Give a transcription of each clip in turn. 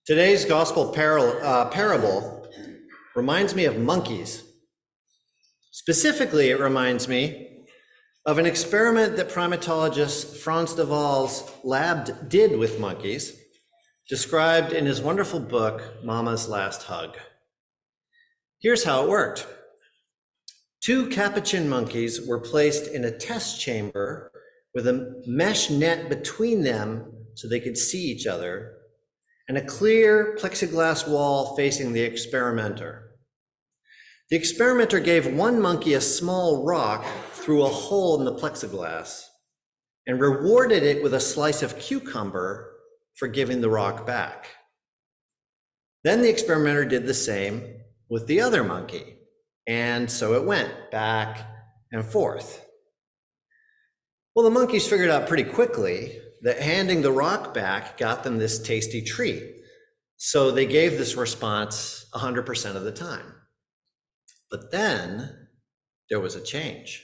Today's gospel parable reminds me of monkeys. Specifically, it reminds me of an experiment that primatologist Frans de Waal's lab did with monkeys, described in his wonderful book, Mama's Last Hug. Here's how it worked. 2 capuchin monkeys were placed in a test chamber with a mesh net between them so they could see each other, and a clear plexiglass wall facing the experimenter. The experimenter gave one monkey a small rock through a hole in the plexiglass and rewarded it with a slice of cucumber for giving the rock back. Then the experimenter did the same with the other monkey, and so it went back and forth. Well, the monkeys figured out pretty quickly that handing the rock back got them this tasty treat. So they gave this response 100% of the time. But then there was a change,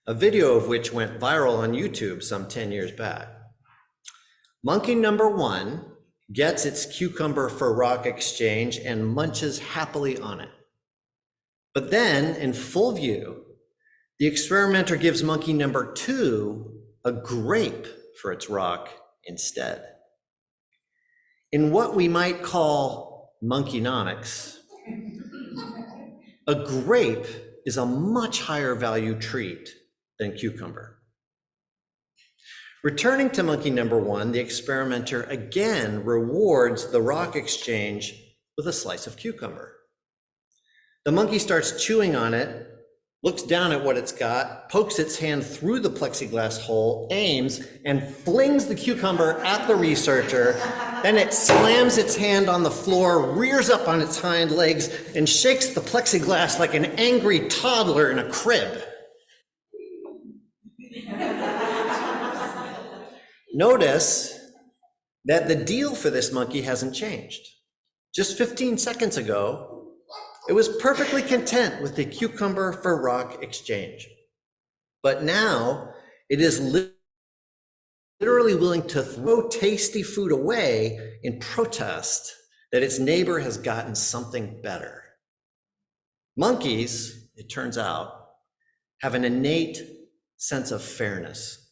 a video of which went viral on YouTube some 10 years back. Monkey number 1 gets its cucumber for rock exchange and munches happily on it. But then, in full view, the experimenter gives monkey number 2 a grape for its rock instead. In what we might call Monkeynomics, a grape is a much higher value treat than cucumber. Returning to monkey number 1, the experimenter again rewards the rock exchange with a slice of cucumber. The monkey starts chewing on it, looks down at what it's got, pokes its hand through the plexiglass hole, aims, and flings the cucumber at the researcher. Then it slams its hand on the floor, rears up on its hind legs, and shakes the plexiglass like an angry toddler in a crib. Notice that the deal for this monkey hasn't changed. Just 15 seconds ago, it was perfectly content with the cucumber for rock exchange. But now it is literally willing to throw tasty food away in protest that its neighbor has gotten something better. Monkeys, it turns out, have an innate sense of fairness,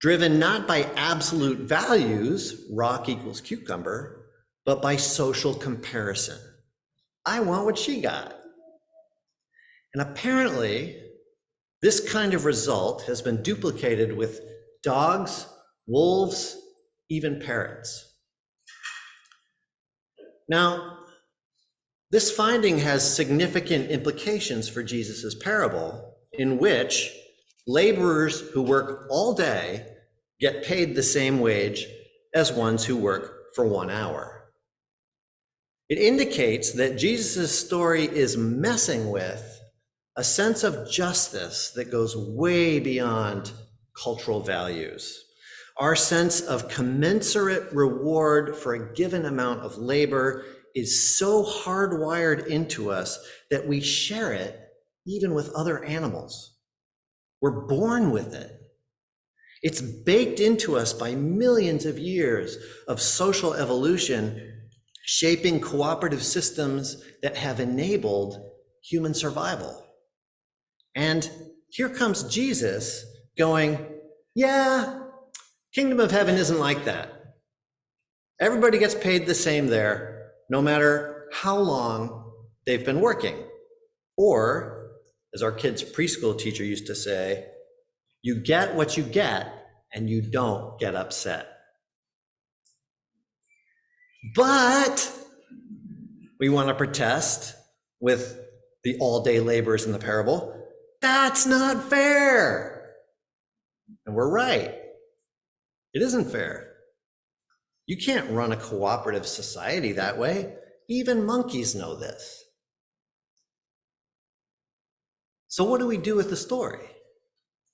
driven not by absolute values, rock equals cucumber, but by social comparison. I want what she got. And apparently, this kind of result has been duplicated with dogs, wolves, even parrots. Now, this finding has significant implications for Jesus's parable, in which laborers who work all day get paid the same wage as ones who work for 1 hour. It indicates that Jesus' story is messing with a sense of justice that goes way beyond cultural values. Our sense of commensurate reward for a given amount of labor is so hardwired into us that we share it even with other animals. We're born with it. It's baked into us by millions of years of social evolution, shaping cooperative systems that have enabled human survival. And here comes Jesus going, yeah, kingdom of heaven isn't like that. Everybody gets paid the same there, no matter how long they've been working. Or, as our kids' preschool teacher used to say, you get what you get and you don't get upset. But we want to protest with the all-day laborers in the parable. That's not fair. And we're right. It isn't fair. You can't run a cooperative society that way. Even monkeys know this. So what do we do with the story?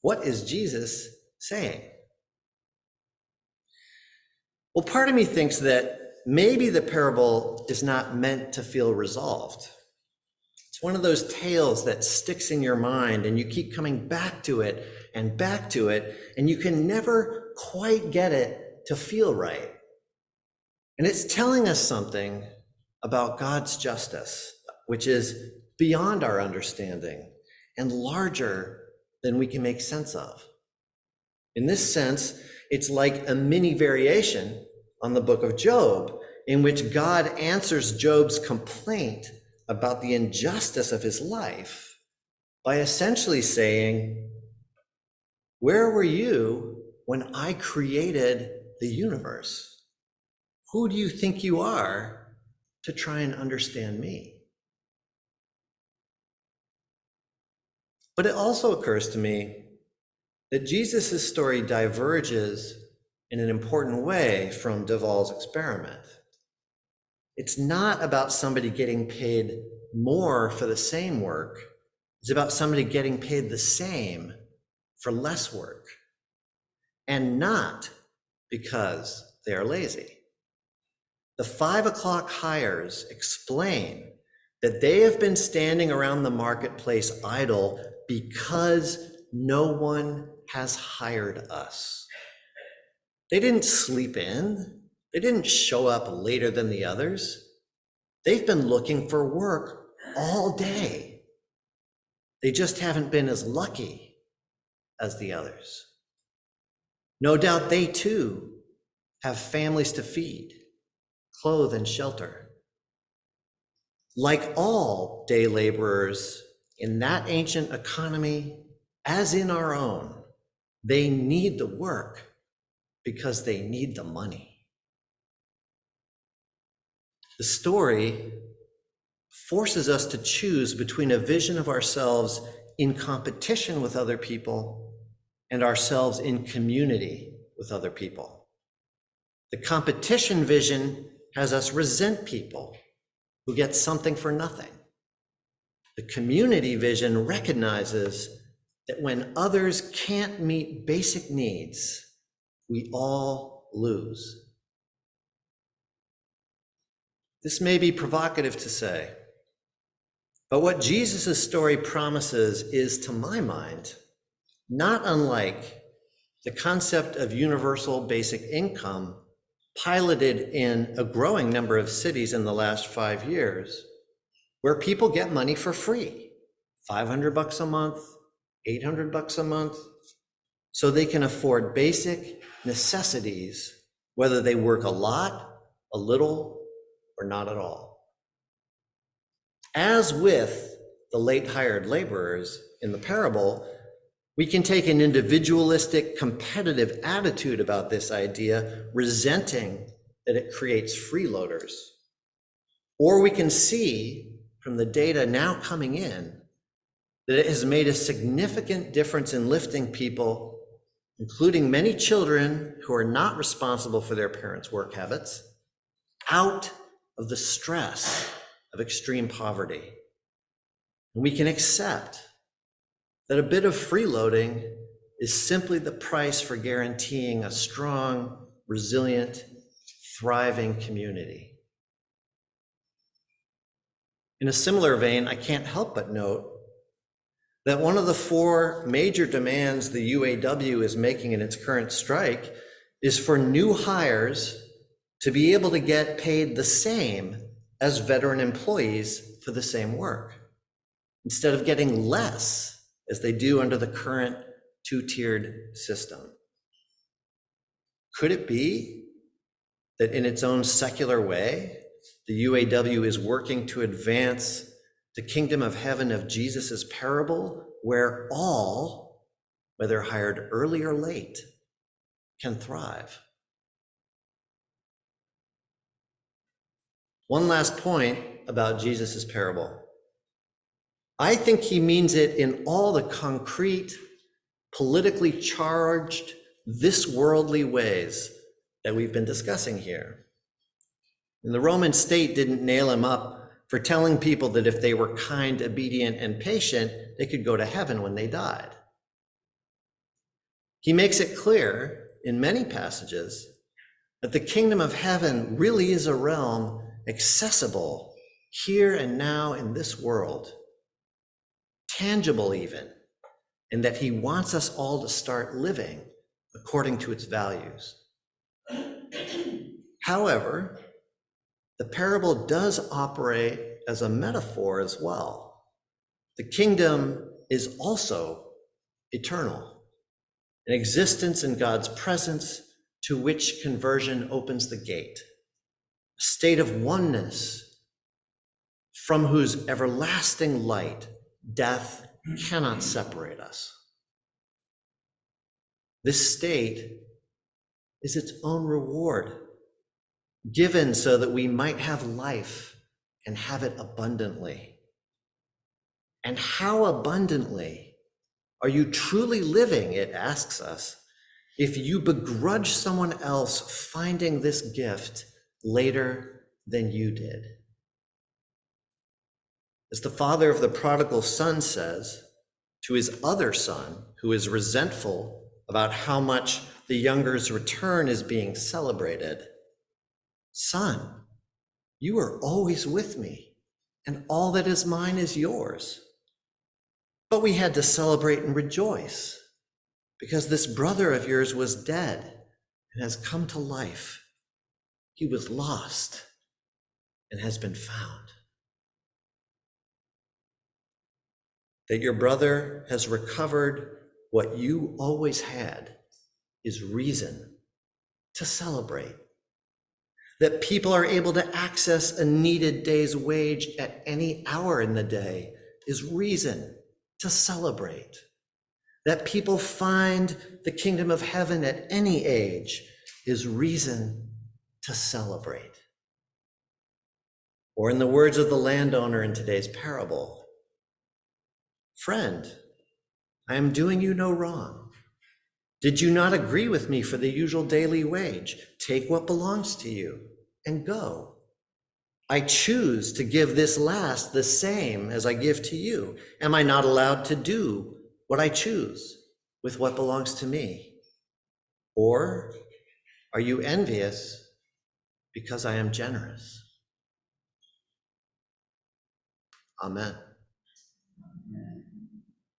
What is Jesus saying? Well, part of me thinks that maybe the parable is not meant to feel resolved. It's one of those tales that sticks in your mind and you keep coming back to it, and you can never quite get it to feel right. And it's telling us something about God's justice, which is beyond our understanding and larger than we can make sense of. In this sense, it's like a mini variation on the book of Job, in which God answers Job's complaint about the injustice of his life by essentially saying, "Where were you when I created the universe? Who do you think you are to try and understand me?" But it also occurs to me that Jesus' story diverges in an important way from Duvall's experiment. It's not about somebody getting paid more for the same work. It's about somebody getting paid the same for less work, and not because they are lazy. The 5 o'clock hires explain that they have been standing around the marketplace idle because no one has hired us. They didn't sleep in. They didn't show up later than the others. They've been looking for work all day. They just haven't been as lucky as the others. No doubt they too have families to feed, clothe, and shelter. Like all day laborers in that ancient economy, as in our own, they need the work because they need the money. The story forces us to choose between a vision of ourselves in competition with other people and ourselves in community with other people. The competition vision has us resent people who get something for nothing. The community vision recognizes that when others can't meet basic needs, we all lose. This may be provocative to say, but what Jesus' story promises is, to my mind, not unlike the concept of universal basic income piloted in a growing number of cities in the last 5 years, where people get money for free, $500 a month, $800 a month, so they can afford basic necessities, whether they work a lot, a little, or not at all. As with the late hired laborers in the parable, we can take an individualistic, competitive attitude about this idea, resenting that it creates freeloaders. Or we can see from the data now coming in that it has made a significant difference in lifting people, including many children who are not responsible for their parents' work habits, out of the stress of extreme poverty. And we can accept that a bit of freeloading is simply the price for guaranteeing a strong, resilient, thriving community. In a similar vein, I can't help but note that one of the 4 major demands the UAW is making in its current strike is for new hires to be able to get paid the same as veteran employees for the same work, instead of getting less as they do under the current 2-tiered system. Could it be that in its own secular way, the UAW is working to advance the kingdom of heaven of Jesus' parable, where all, whether hired early or late, can thrive? One last point about Jesus' parable. I think he means it in all the concrete, politically charged, this worldly ways that we've been discussing here. And the Roman state didn't nail him up for telling people that if they were kind, obedient, and patient, they could go to heaven when they died. He makes it clear in many passages that the kingdom of heaven really is a realm accessible here and now in this world, tangible even, and that he wants us all to start living according to its values. However, the parable does operate as a metaphor as well. The kingdom is also eternal, an existence in God's presence to which conversion opens the gate, a state of oneness from whose everlasting light death cannot separate us. This state is its own reward, given so that we might have life and have it abundantly. And how abundantly are you truly living, it asks us, if you begrudge someone else finding this gift later than you did? As the father of the prodigal son says to his other son, who is resentful about how much the younger's return is being celebrated, "Son, you are always with me, and all that is mine is yours. But we had to celebrate and rejoice, because this brother of yours was dead and has come to life. He was lost and has been found." That your brother has recovered what you always had is reason to celebrate. That people are able to access a needed day's wage at any hour in the day is reason to celebrate. That people find the kingdom of heaven at any age is reason to celebrate. Or in the words of the landowner in today's parable, "Friend, I am doing you no wrong. Did you not agree with me for the usual daily wage? Take what belongs to you and go. I choose to give this last the same as I give to you. Am I not allowed to do what I choose with what belongs to me? Or are you envious because I am generous?" Amen.